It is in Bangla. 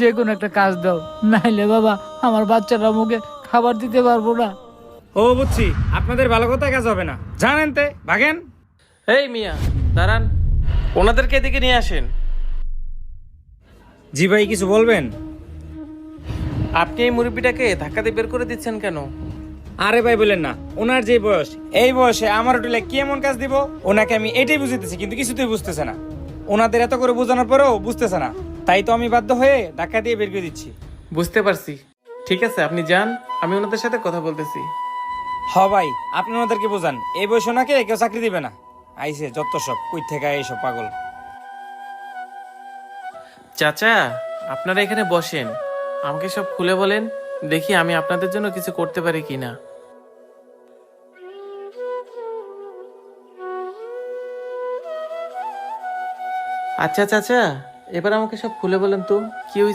যে কোনো একটা কাজ দাও, নাইলে বাবা আমার বাচ্চারা মুখে খাবার দিতে পারবো না। ও বুঝছি, আপনাদের ভালো কথা কাজ হবে না, জানেন তে ভাগেন। এই মিয়া, দাঁড়ান, ওনাদেরকে এদিকে নিয়ে আসেন। জি ভাই, কিছু বলবেন? আপনি এই মুরব্বিটাকে ধাক্কা দিয়ে বের করে দিচ্ছেন কেন? আরে ভাই বলেন না, ওনার যে বয়স, এই বয়সে আমার হোটেলে কি এমন কাজ দিব? ওনাকে আমি এটাই বুঝাইতেছি কিন্তু কিছুতেই বুঝতেছে না। ওনাদের এত করে বোঝানোর পরেও বুঝতেছে না, তাই তো আমি বাধ্য হয়ে ধাক্কা দিয়ে বের করে দিচ্ছি। বুঝতে পারছি, ঠিক আছে আপনি যান, আমি ওনাদের সাথে কথা বলতেছি। হ ভাই, আপনি ওনাদেরকে বোঝান, এই বয়সে ওনাকে কেউ চাকরি দিবে না। আইসে যত সব, কই থেকে এইসব পাগল। চাচা, আপনারা এখানে বসেন, আমাকে সব খুলে বলেন, দেখি আমি আপনাদের জন্য কিছু করতে পারি কিনা। আচ্ছা চাচা, এবার আমাকে সব খুলে বলেন তো, কি হয়েছে?